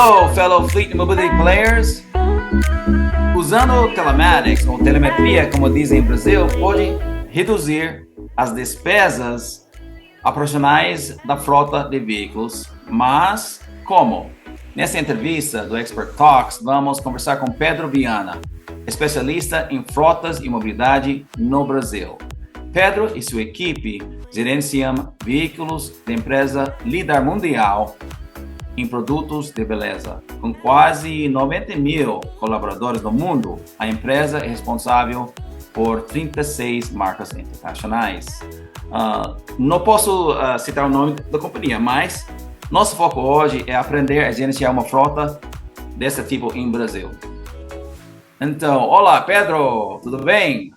Hello, fellow Fleet Mobility players. Usando telematics ou telemetria, como dizem no Brasil, pode reduzir as despesas operacionais da frota de veículos. Mas como? Nessa entrevista do Expert Talks, vamos conversar com Pedro Viana, especialista em frotas e mobilidade no Brasil. Pedro e sua equipe gerenciam veículos da empresa líder mundial em produtos de beleza. Com quase 90 mil colaboradores no mundo, a empresa é responsável por 36 marcas internacionais. Não posso citar o nome da companhia, mas nosso foco hoje é aprender a gerenciar uma frota desse tipo em Brasil. Então, olá Pedro, tudo bem?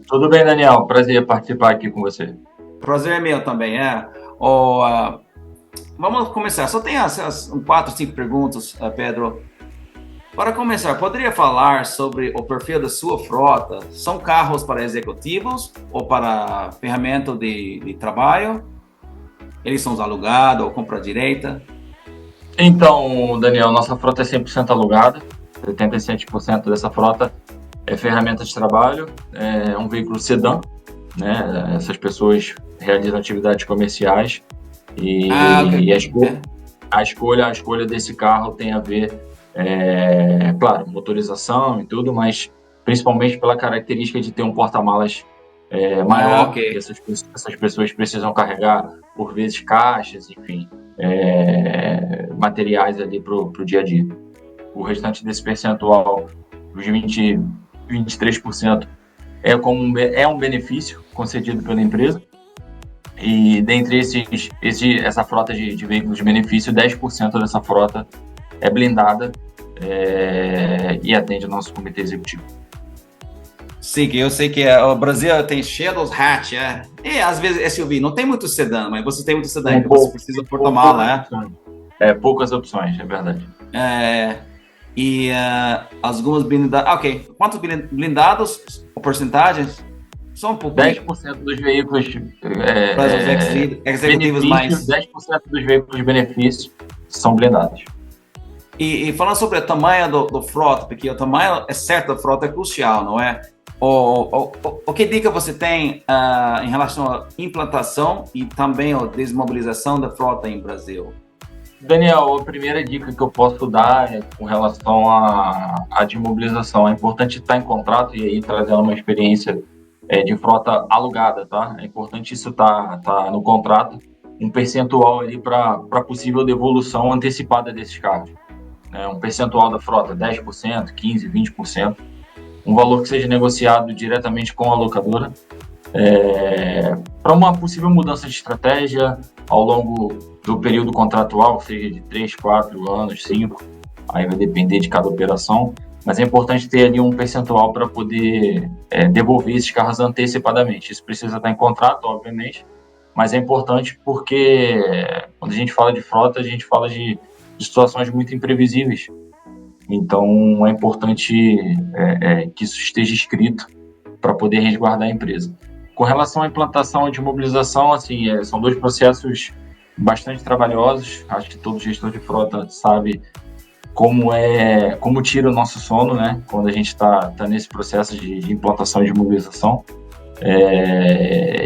Tudo bem, Daniel. Prazer participar aqui com você. Prazer é meu também, Vamos começar. Só tem essas 4, 5 perguntas, Pedro. Para começar, poderia falar sobre o perfil da sua frota? São carros para executivos ou para ferramenta de trabalho? Eles são alugados ou compra direta? Então, Daniel, nossa frota é 100% alugada. 77% dessa frota é ferramenta de trabalho, é um veículo sedã, né? Essas pessoas realizam atividades comerciais e a escolha desse carro tem a ver, claro, motorização e tudo, mas principalmente pela característica de ter um porta-malas maior, que essas pessoas precisam carregar, por vezes, caixas, enfim, materiais ali para o dia a dia. O restante desse percentual, os 23%, é um benefício concedido pela empresa. E dentre essa frota de veículos de benefício, 10% dessa frota é blindada e atende o nosso comitê executivo. Sim, eu sei que o Brasil tem cheio dos hatch, e às vezes SUV, não tem muito sedã, mas você tem muito sedã, então você precisa porta-mala, poucas opções, é verdade. E algumas blindadas. Ok, quantos blindados, ou porcentagens? Só um pouco. 10% dos veículos executivos mais. 10% dos veículos de benefício são blindados. E falando sobre o tamanho do frota, porque o tamanho certo da frota é crucial, não é? O que dica você tem em relação à implantação e também a desmobilização da frota em Brasil? Daniel, a primeira dica que eu posso dar é com relação à desmobilização. É importante estar em contrato e aí trazendo uma experiência de frota alugada, tá? É importante isso tá no contrato, um percentual ali para possível devolução antecipada desses carros. Um percentual da frota, 10%, 15%, 20%, um valor que seja negociado diretamente com a locadora, para uma possível mudança de estratégia ao longo do período contratual, seja de 3, 4 anos, 5, aí vai depender de cada operação, mas é importante ter ali um percentual para poder devolver esses carros antecipadamente. Isso precisa estar em contrato, obviamente, mas é importante porque quando a gente fala de frota, a gente fala de situações muito imprevisíveis. Então, é importante que isso esteja escrito para poder resguardar a empresa. Com relação à implantação e de mobilização, assim, são 2 processos bastante trabalhosos. Acho que todo gestor de frota sabe como tira o nosso sono, né? Quando a gente está nesse processo de implantação e de mobilização.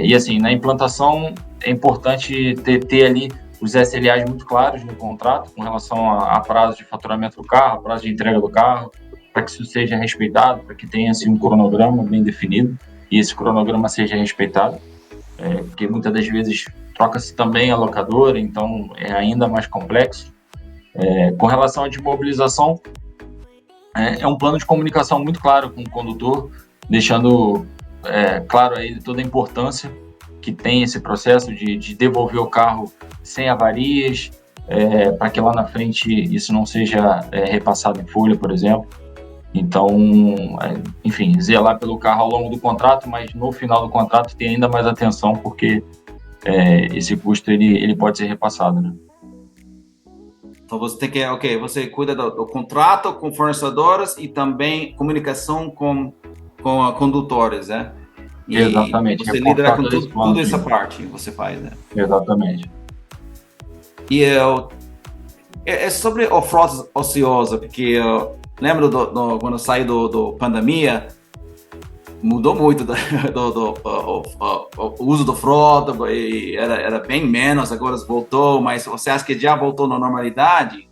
E assim, na implantação é importante ter ali os SLAs muito claros no contrato com relação a prazo de faturamento do carro, prazo de entrega do carro, para que isso seja respeitado, para que tenha assim, um cronograma bem definido e esse cronograma seja respeitado, porque muitas das vezes troca-se também a locadora, então é ainda mais complexo. Com relação à desmobilização, é um plano de comunicação muito claro com o condutor, deixando claro a ele toda a importância que tem esse processo de devolver o carro sem avarias, para que lá na frente isso não seja repassado em folha, por exemplo. Então, enfim, zelar pelo carro ao longo do contrato, mas no final do contrato ter ainda mais atenção, porque esse custo ele pode ser repassado, né? Então você tem que, você cuida do contrato com fornecedoras e também comunicação com condutores, né? E exatamente. você lida com toda essa parte, você faz, né? Exatamente. E É sobre o frota ociosa, porque eu lembro quando eu saí do pandemia, mudou muito o uso do frota, e era bem menos, agora voltou, mas você acha que já voltou na normalidade?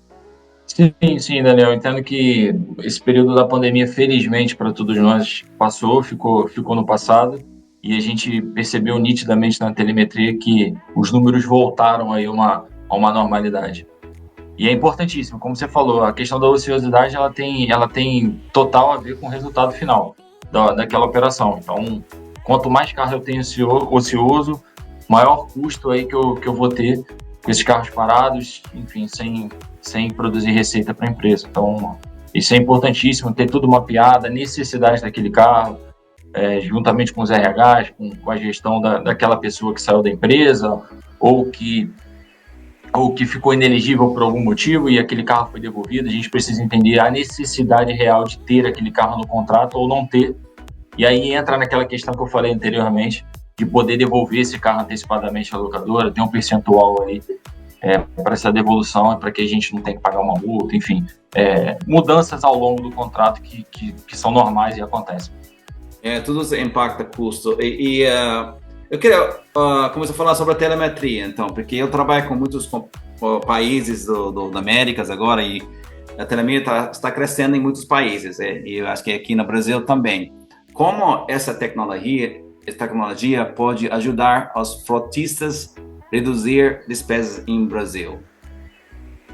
Sim, sim, Daniel. Eu entendo que esse período da pandemia, felizmente para todos nós, passou, ficou no passado, e a gente percebeu nitidamente na telemetria que os números voltaram aí a uma normalidade. E é importantíssimo, como você falou, a questão da ociosidade ela tem total a ver com o resultado final daquela operação. Então, quanto mais carro eu tenho ocioso, maior custo aí que eu vou ter com esses carros parados, enfim, sem produzir receita para a empresa. Então, isso é importantíssimo, ter tudo mapeado, a necessidade daquele carro, juntamente com os RHs, com a gestão daquela pessoa que saiu da empresa ou que ficou inelegível por algum motivo e aquele carro foi devolvido. A gente precisa entender a necessidade real de ter aquele carro no contrato ou não ter. E aí entra naquela questão que eu falei anteriormente, de poder devolver esse carro antecipadamente à locadora, ter um percentual ali para essa devolução, para que a gente não tenha que pagar uma multa, enfim, mudanças ao longo do contrato que são normais e acontecem. Tudo isso impacta custo. Eu queria começar a falar sobre a telemetria, então, porque eu trabalho com muitos países da Américas agora e a telemetria está crescendo em muitos países, e eu acho que aqui no Brasil também. Como essa tecnologia pode ajudar os frotistas a reduzir despesas em Brasil?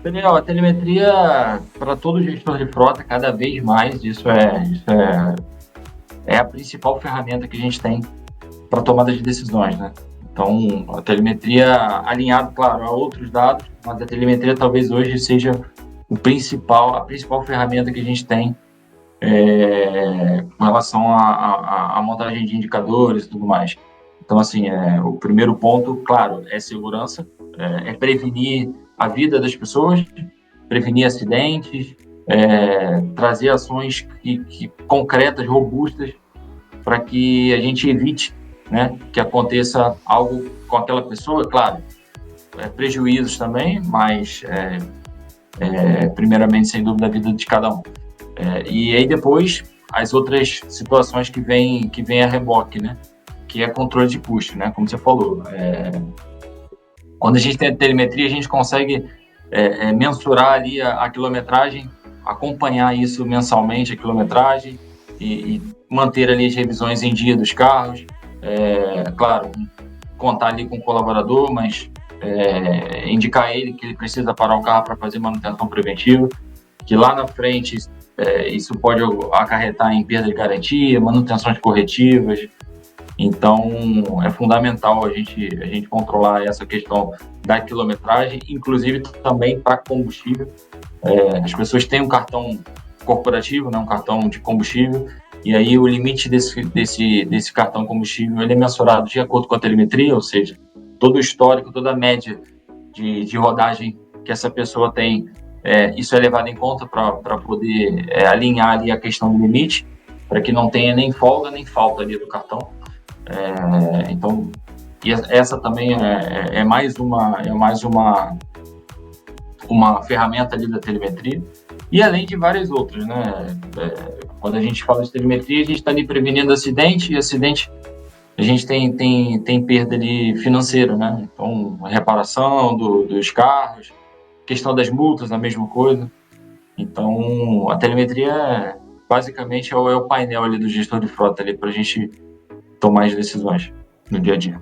Daniel, a telemetria para todo gestor de frota, cada vez mais, é a principal ferramenta que a gente tem para tomada de decisões, né? Então, a telemetria, alinhado, claro, a outros dados, mas a telemetria talvez hoje seja a principal ferramenta que a gente tem com relação à montagem de indicadores e tudo mais. Então, assim, o primeiro ponto, claro, é segurança, é prevenir a vida das pessoas, prevenir acidentes, trazer ações concretas, robustas, para que a gente evite, né, que aconteça algo com aquela pessoa, claro, prejuízos também, mas primeiramente, sem dúvida, a vida de cada um. E aí depois, as outras situações que vêm a reboque, né, que é controle de custo, né, como você falou. Quando a gente tem a telemetria, a gente consegue mensurar ali a quilometragem, acompanhar isso mensalmente, a quilometragem, e manter ali as revisões em dia dos carros, claro, contar ali com o colaborador, mas indicar a ele que ele precisa parar o carro para fazer manutenção preventiva, que lá na frente isso pode acarretar em perda de garantia, manutenções corretivas. Então, é fundamental a gente controlar essa questão da quilometragem, inclusive também para combustível. As pessoas têm um cartão corporativo, né, um cartão de combustível, e aí o limite desse cartão combustível ele é mensurado de acordo com a telemetria, ou seja, todo o histórico, toda a média de rodagem que essa pessoa tem, isso é levado em conta para poder alinhar ali a questão do limite, para que não tenha nem folga nem falta ali do cartão. Então, essa também é mais uma ferramenta ali da telemetria, e além de várias outras, né? Quando a gente fala de telemetria, a gente está ali prevenindo acidente, e acidente a gente tem perda ali financeira, né? Então, a reparação dos carros, questão das multas, a mesma coisa. Então, a telemetria basicamente é o painel ali do gestor de frota ali para a gente tomar as decisões no dia a dia.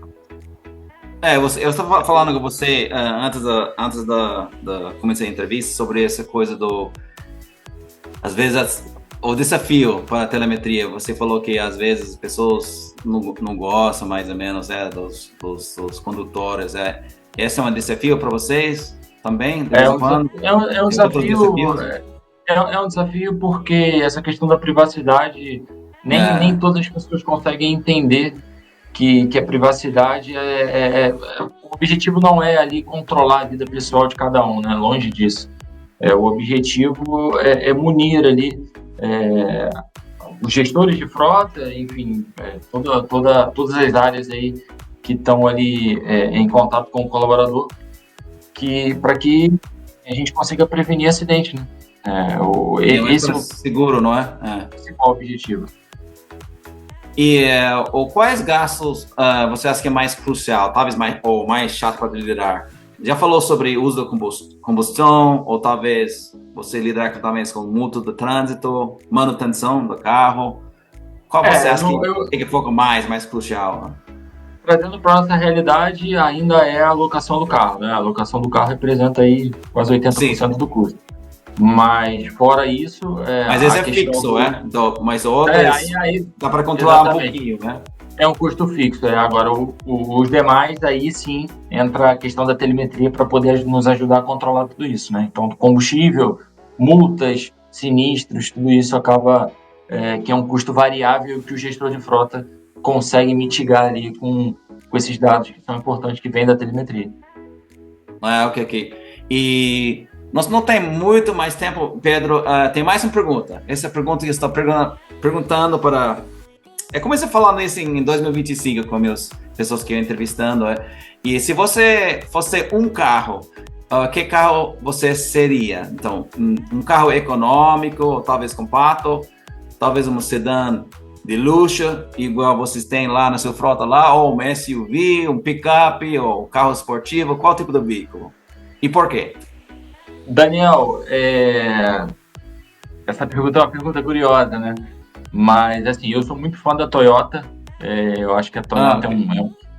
Eu estava falando com você antes da começar a entrevista sobre essa coisa às vezes o desafio para a telemetria. Você falou que às vezes as pessoas não gostam mais ou menos dos condutores. Esse é um desafio para vocês também? É um desafio. É um desafio porque essa questão da privacidade nem todas as pessoas conseguem entender que a privacidade o objetivo não é ali controlar a vida pessoal de cada um, né? Longe disso. O objetivo é munir ali os gestores de frota, enfim, todas as áreas aí que estão ali em contato com o colaborador, para que a gente consiga prevenir acidente, né? Esse é o seguro, não é? O principal objetivo. E quais gastos você acha que é mais crucial, talvez mais chato para liderar? Já falou sobre o uso da combustão, ou talvez você lidar talvez com multa do trânsito, manutenção do carro. Qual você acha que foca mais crucial? Né? Trazendo para a nossa realidade, ainda é a locação do carro, né? A locação do carro representa aí quase 80% do custo. Mas fora isso... Mas esse é fixo, mas outras dá para controlar um pouquinho, né? É um custo fixo. Agora, os demais, aí sim, entra a questão da telemetria para poder nos ajudar a controlar tudo isso, né? Então, combustível, multas, sinistros, tudo isso acaba que é um custo variável que o gestor de frota consegue mitigar ali com esses dados que são importantes, que vêm da telemetria. Ok. E nós não temos muito mais tempo, Pedro. Tem mais uma pergunta. Essa pergunta que eu estou perguntando para... comecei a falar nisso em 2025 com as pessoas que eu entrevistando. E se você fosse um carro, que carro você seria? Então, um carro econômico, talvez compacto, talvez um sedã de luxo, igual vocês têm lá na sua frota lá, ou um SUV, um picape, ou um carro esportivo, qual tipo de veículo? E por quê? Daniel, essa pergunta é uma pergunta curiosa, né? Mas, assim, eu sou muito fã da Toyota. Eu acho que a Toyota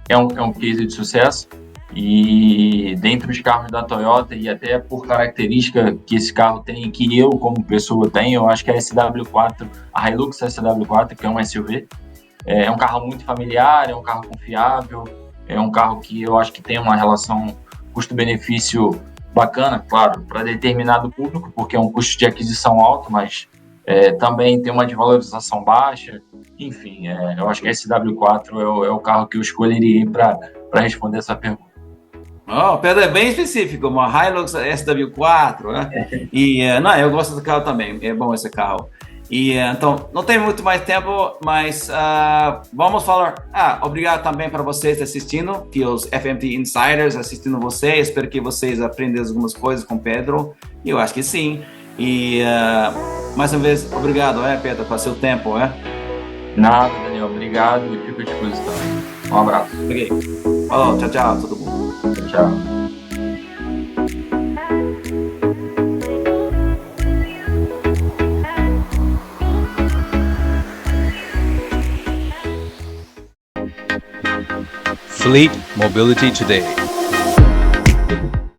é um case de sucesso. E dentre os carros da Toyota, e até por característica que esse carro tem, que eu, como pessoa, tenho, eu acho que a SW4, a Hilux SW4, que é um SUV, é um carro muito familiar, é um carro confiável, é um carro que eu acho que tem uma relação custo-benefício bacana, claro, para determinado público, porque é um custo de aquisição alto, mas também tem uma desvalorização baixa. Enfim, eu acho que a SW4 é o carro que eu escolheria para responder essa pergunta. Pedro, é bem específico, uma Hilux SW4, né? E eu gosto do carro também, é bom esse carro. E então, não tem muito mais tempo, mas vamos falar. Obrigado também para vocês assistindo, que os FMT Insiders assistindo vocês. Espero que vocês aprendam algumas coisas com o Pedro. Eu acho que sim. E mais uma vez, obrigado, Pedro, pelo seu tempo. Nada, Daniel, obrigado e fico à disposição. Um abraço. Ok. Falou, tchau, todo mundo. Tchau. Fleet Mobility Today.